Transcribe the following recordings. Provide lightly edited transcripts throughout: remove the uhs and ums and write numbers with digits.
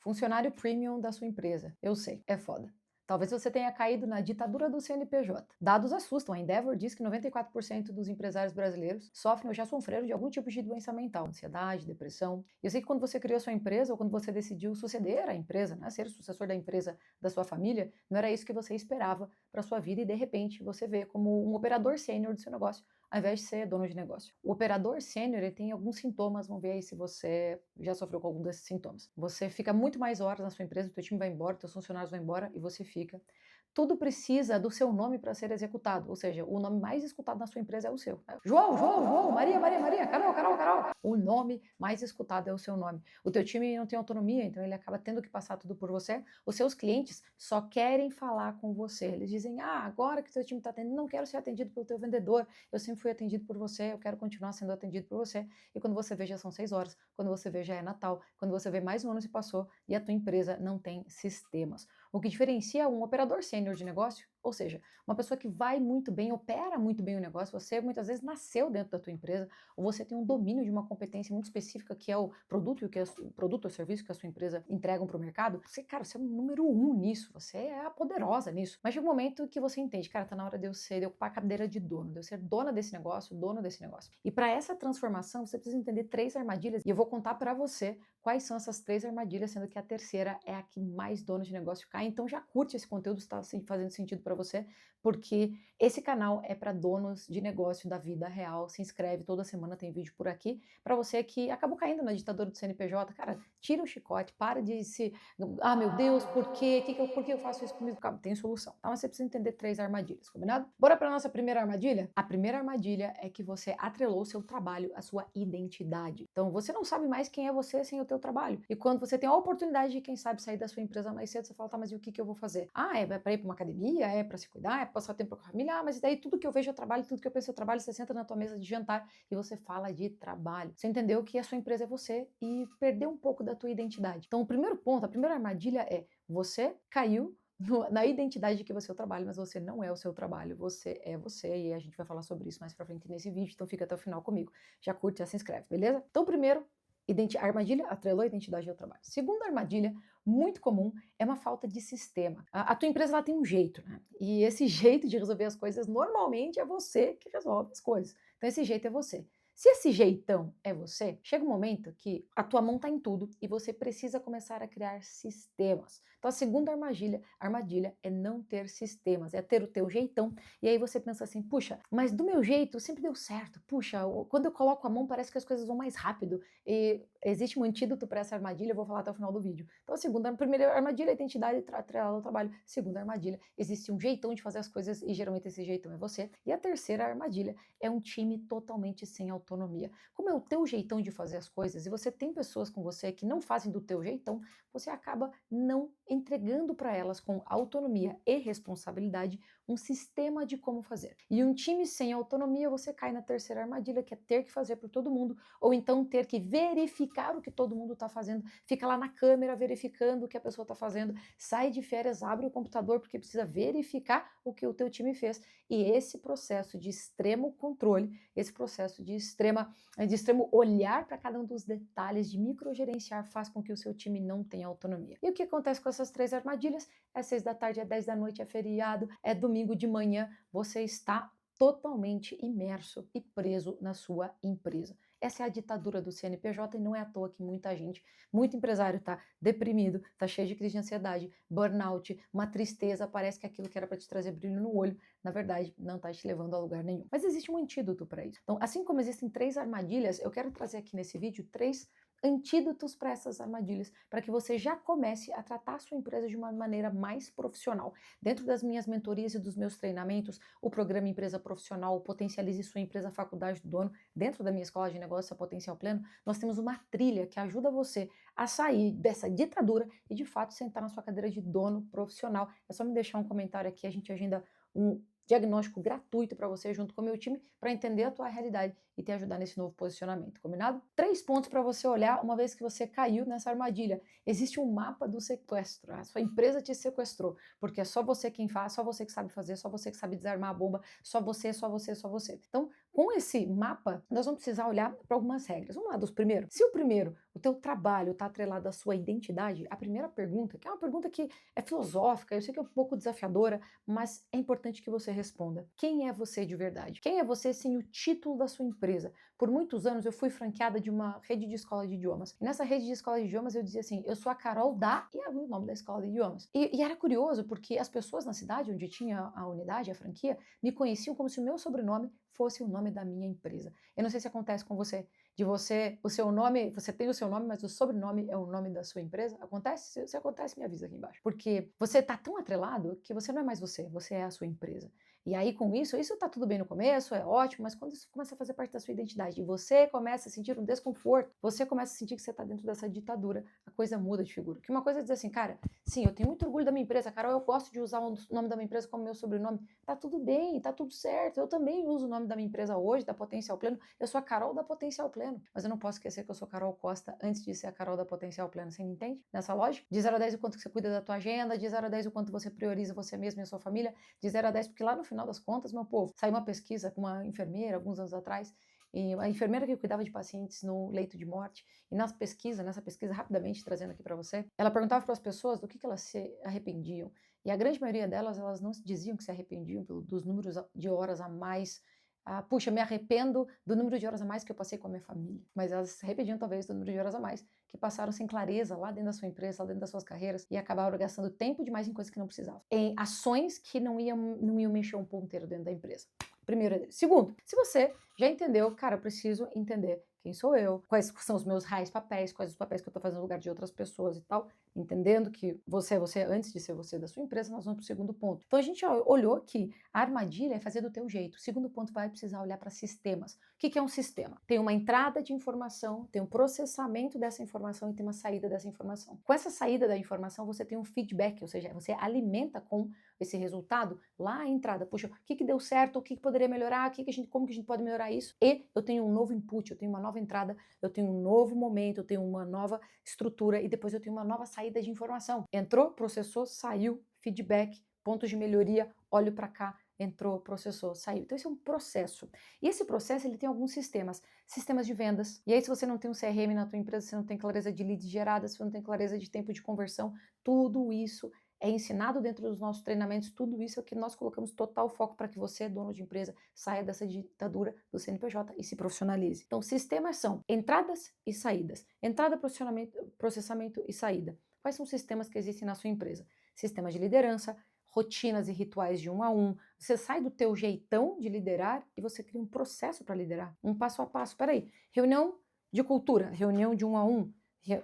Funcionário premium da sua empresa. Eu sei, é foda. Talvez você tenha caído na ditadura do CNPJ. Dados assustam. A Endeavor diz que 94% dos empresários brasileiros sofrem ou já sofreram de algum tipo de doença mental, ansiedade, depressão. E eu sei que quando você criou a sua empresa ou quando você decidiu suceder a empresa, né, ser o sucessor da empresa da sua família, não era isso que você esperava para sua vida e de repente você vê como um operador sênior do seu negócio, ao invés de ser dono de negócio. O operador sênior ele tem alguns sintomas, vamos ver aí se você já sofreu com algum desses sintomas. Você fica muito mais horas na sua empresa, o teu time vai embora, teus funcionários vão embora e você fica. Tudo precisa do seu nome para ser executado, ou seja, o nome mais escutado na sua empresa é o seu. João, João, João, Maria, Maria, Maria, Carol, Carol, Carol. O nome mais escutado é o seu nome. O teu time não tem autonomia, então ele acaba tendo que passar tudo por você. Os seus clientes só querem falar com você. Eles dizem, agora que o teu time está atendendo, não quero ser atendido pelo teu vendedor, eu sempre fui atendido por você, eu quero continuar sendo atendido por você. E quando você vê, já são 6 horas, quando você vê, já é Natal, quando você vê, mais um ano se passou e a tua empresa não tem sistemas. O que diferencia um operador sênior de negócio, ou seja, uma pessoa que vai muito bem, opera muito bem o negócio, você muitas vezes nasceu dentro da tua empresa, ou você tem um domínio de uma competência muito específica que é o produto, o produto ou serviço que a sua empresa entregam para o mercado, você, cara, você é o número 1 nisso, você é a poderosa nisso. Mas chega um momento que você entende, cara, tá na hora de eu ocupar a cadeira de dono, de eu ser dona desse negócio, dono desse negócio. E para essa transformação, você precisa entender 3 armadilhas, e eu vou contar para você quais são essas 3 armadilhas, sendo que a terceira é a que mais donos de negócio caem. Então já curte esse conteúdo se está fazendo sentido para você, porque esse canal é para donos de negócio da vida real. Se inscreve, toda semana tem vídeo por aqui. Para você que acabou caindo na ditadura do CNPJ, cara, tira o chicote, para de se... meu Deus, por quê? Por que eu faço isso comigo? Calma, tem solução, tá? Mas você precisa entender 3 armadilhas, combinado? Bora para nossa primeira armadilha? A primeira armadilha é que você atrelou o seu trabalho à sua identidade. Então você não sabe mais quem é você sem o teu trabalho. E quando você tem a oportunidade de, quem sabe, sair da sua empresa mais cedo, você fala, tá, mas e o que eu vou fazer? É para ir para uma academia? É para se cuidar? É para passar tempo com a família? Mas daí tudo que eu vejo é trabalho, tudo que eu penso é trabalho, você senta na tua mesa de jantar e você fala de trabalho. Você entendeu que a sua empresa é você e perdeu um pouco da tua identidade. Então o primeiro ponto, a primeira armadilha é, você caiu na identidade de que você é o trabalho, mas você não é o seu trabalho, você é você, e a gente vai falar sobre isso mais pra frente nesse vídeo, então fica até o final comigo. Já curte, já se inscreve, beleza? Então primeiro, a armadilha atrelou a identidade ao trabalho. Segunda armadilha, muito comum, é uma falta de sistema. A tua empresa ela tem um jeito, né? E esse jeito de resolver as coisas, normalmente é você que resolve as coisas. Então esse jeito é você. Se esse jeitão é você, chega um momento que a tua mão está em tudo e você precisa começar a criar sistemas. Então a segunda armadilha é não ter sistemas, é ter o teu jeitão. E aí você pensa assim, puxa, mas do meu jeito sempre deu certo. Puxa, quando eu coloco a mão parece que as coisas vão mais rápido. E existe um antídoto para essa armadilha, eu vou falar até o final do vídeo. Então a primeira armadilha é a identidade atrelada ao trabalho. Segunda armadilha, existe um jeitão de fazer as coisas e geralmente esse jeitão é você. E a terceira armadilha é um time totalmente sem autonomia. Como é o teu jeitão de fazer as coisas e você tem pessoas com você que não fazem do teu jeitão, você acaba não entregando para elas com autonomia e responsabilidade um sistema de como fazer. E um time sem autonomia, você cai na terceira armadilha, que é ter que fazer por todo mundo, ou então ter que verificar o que todo mundo está fazendo, fica lá na câmera verificando o que a pessoa está fazendo, sai de férias, abre o computador porque precisa verificar o que o teu time fez. E esse processo de extremo controle, esse processo de extremo olhar para cada um dos detalhes, de microgerenciar, faz com que o seu time não tenha autonomia. E o que acontece com essas 3 armadilhas? É 6 da tarde, é 10 da noite, é feriado, é domingo de manhã, você está totalmente imerso e preso na sua empresa. Essa é a ditadura do CNPJ e não é à toa que muita gente, muito empresário está deprimido, está cheio de crise de ansiedade, burnout, uma tristeza, parece que aquilo que era para te trazer brilho no olho, na verdade, não está te levando a lugar nenhum. Mas existe um antídoto para isso. Então, assim como existem 3 armadilhas, eu quero trazer aqui nesse vídeo 3 antídotos para essas armadilhas, para que você já comece a tratar a sua empresa de uma maneira mais profissional. Dentro das minhas mentorias e dos meus treinamentos, o programa Empresa Profissional, o Potencialize Sua Empresa Faculdade do Dono, dentro da minha escola de negócio, a Potencial Pleno, nós temos uma trilha que ajuda você a sair dessa ditadura e de fato sentar na sua cadeira de dono profissional. É só me deixar um comentário aqui, a gente agenda um diagnóstico gratuito para você junto com o meu time para entender a tua realidade e te ajudar nesse novo posicionamento, combinado? 3 pontos para você olhar uma vez que você caiu nessa armadilha. Existe um mapa do sequestro, a sua empresa te sequestrou, porque é só você quem faz, só você que sabe fazer, só você que sabe desarmar a bomba, só você, só você, só você. Então, com esse mapa, nós vamos precisar olhar para algumas regras. Vamos lá dos primeiros. Se o primeiro, o teu trabalho está atrelado à sua identidade, a primeira pergunta, que é uma pergunta que é filosófica, eu sei que é um pouco desafiadora, mas é importante que você responda. Quem é você de verdade? Quem é você sem o título da sua empresa? Por muitos anos eu fui franqueada de uma rede de escola de idiomas. E nessa rede de escola de idiomas eu dizia assim, eu sou a Carol da... E era o nome da escola de idiomas. E era curioso porque as pessoas na cidade onde tinha a unidade, a franquia, me conheciam como se o meu sobrenome fosse o nome da minha empresa. Eu não sei se acontece com você, o seu nome, você tem o seu nome, mas o sobrenome é o nome da sua empresa. Acontece? Se acontece, me avisa aqui embaixo. Porque você está tão atrelado que você não é mais você é a sua empresa. E aí, com isso tá tudo bem no começo, é ótimo, mas quando isso começa a fazer parte da sua identidade e você começa a sentir um desconforto, você começa a sentir que você está dentro dessa ditadura, a coisa muda de figura. Que uma coisa é dizer assim, cara, sim, eu tenho muito orgulho da minha empresa, Carol, eu gosto de usar o nome da minha empresa como meu sobrenome. Tá tudo bem, tá tudo certo. Eu também uso o nome da minha empresa hoje, da Potencial Pleno. Eu sou a Carol da Potencial Pleno. Mas eu não posso esquecer que eu sou Carol Costa antes de ser a Carol da Potencial Pleno. Você me entende? Nessa lógica? De 0 a 10 o quanto que você cuida da tua agenda, de 0 a 10 o quanto você prioriza você mesmo e a sua família, de 0 a 10, porque lá no final das contas, meu povo, saiu uma pesquisa com uma enfermeira alguns anos atrás, e a enfermeira que cuidava de pacientes no leito de morte, e nessa pesquisa rapidamente trazendo aqui para você, ela perguntava para as pessoas do que elas se arrependiam. E a grande maioria delas, elas não diziam que se arrependiam dos números de horas a mais. Puxa, me arrependo do número de horas a mais que eu passei com a minha família. Mas elas se arrependiam talvez do número de horas a mais que passaram sem clareza lá dentro da sua empresa, lá dentro das suas carreiras, e acabaram gastando tempo demais em coisas que não precisavam. Em ações que não iam mexer um ponteiro dentro da empresa. Primeiro é dele. Segundo, se você já entendeu, cara, eu preciso entender quem sou eu, quais são os meus reais papéis, quais os papéis que eu estou fazendo no lugar de outras pessoas e tal, entendendo que você é você antes de ser você da sua empresa, nós vamos para o segundo ponto. Então a gente olhou que a armadilha é fazer do teu jeito. O segundo ponto vai precisar olhar para sistemas. O que é um sistema? Tem uma entrada de informação, tem um processamento dessa informação e tem uma saída dessa informação. Com essa saída da informação, você tem um feedback, ou seja, você alimenta com esse resultado lá a entrada. Puxa, o que deu certo, o que poderia melhorar, como que a gente pode melhorar isso? E eu tenho um novo input, eu tenho uma nova entrada, eu tenho um novo momento, eu tenho uma nova estrutura e depois eu tenho uma nova saída de informação. Entrou, processou, saiu, feedback, pontos de melhoria, olho para cá, entrou, processou, saiu. Então esse é um processo. E esse processo ele tem alguns sistemas de vendas. E aí se você não tem um CRM na tua empresa, você não tem clareza de leads geradas, você não tem clareza de tempo de conversão, tudo isso é ensinado dentro dos nossos treinamentos, tudo isso é o que nós colocamos total foco para que você, dono de empresa, saia dessa ditadura do CNPJ e se profissionalize. Então, sistemas são entradas e saídas. Entrada, processamento e saída. Quais são os sistemas que existem na sua empresa? Sistema de liderança, rotinas e rituais de 1 a 1. Você sai do teu jeitão de liderar e você cria um processo para liderar, um passo a passo. Peraí, reunião de cultura, reunião de 1 a 1,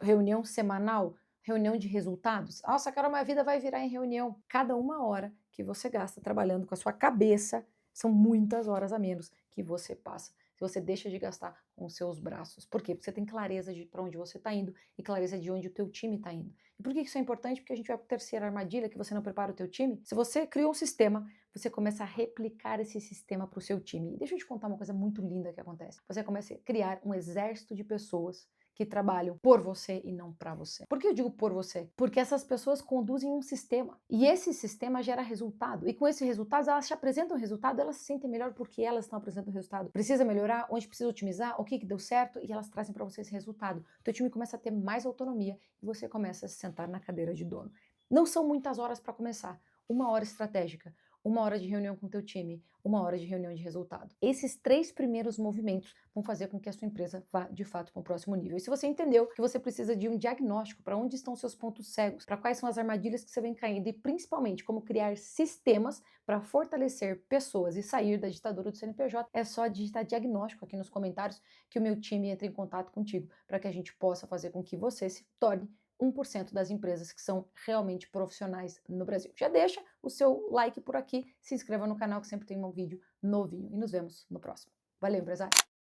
reunião semanal, reunião de resultados. Nossa, Carol, minha vida vai virar em reunião. Cada 1 hora que você gasta trabalhando com a sua cabeça, são muitas horas a menos que você passa. Se você deixa de gastar com os seus braços. Por quê? Porque você tem clareza de para onde você está indo e clareza de onde o teu time está indo. E por que isso é importante? Porque a gente vai para a terceira armadilha, que você não prepara o teu time. Se você criou um sistema, você começa a replicar esse sistema para o seu time. E deixa eu te contar uma coisa muito linda que acontece. Você começa a criar um exército de pessoas que trabalham por você e não para você. Por que eu digo por você? Porque essas pessoas conduzem um sistema e esse sistema gera resultado. E com esse resultado, elas te apresentam o resultado, elas se sentem melhor porque elas estão apresentando o resultado. Precisa melhorar, onde precisa otimizar, o que deu certo e elas trazem para você esse resultado. O teu time começa a ter mais autonomia e você começa a se sentar na cadeira de dono. Não são muitas horas para começar. 1 hora estratégica, 1 hora de reunião com o teu time, 1 hora de reunião de resultado. Esses 3 primeiros movimentos vão fazer com que a sua empresa vá, de fato, para o próximo nível. E se você entendeu que você precisa de um diagnóstico para onde estão seus pontos cegos, para quais são as armadilhas que você vem caindo e, principalmente, como criar sistemas para fortalecer pessoas e sair da ditadura do CNPJ, é só digitar diagnóstico aqui nos comentários que o meu time entra em contato contigo para que a gente possa fazer com que você se torne 1% das empresas que são realmente profissionais no Brasil. Já deixa o seu like por aqui, se inscreva no canal que sempre tem um vídeo novinho e nos vemos no próximo. Valeu, empresário!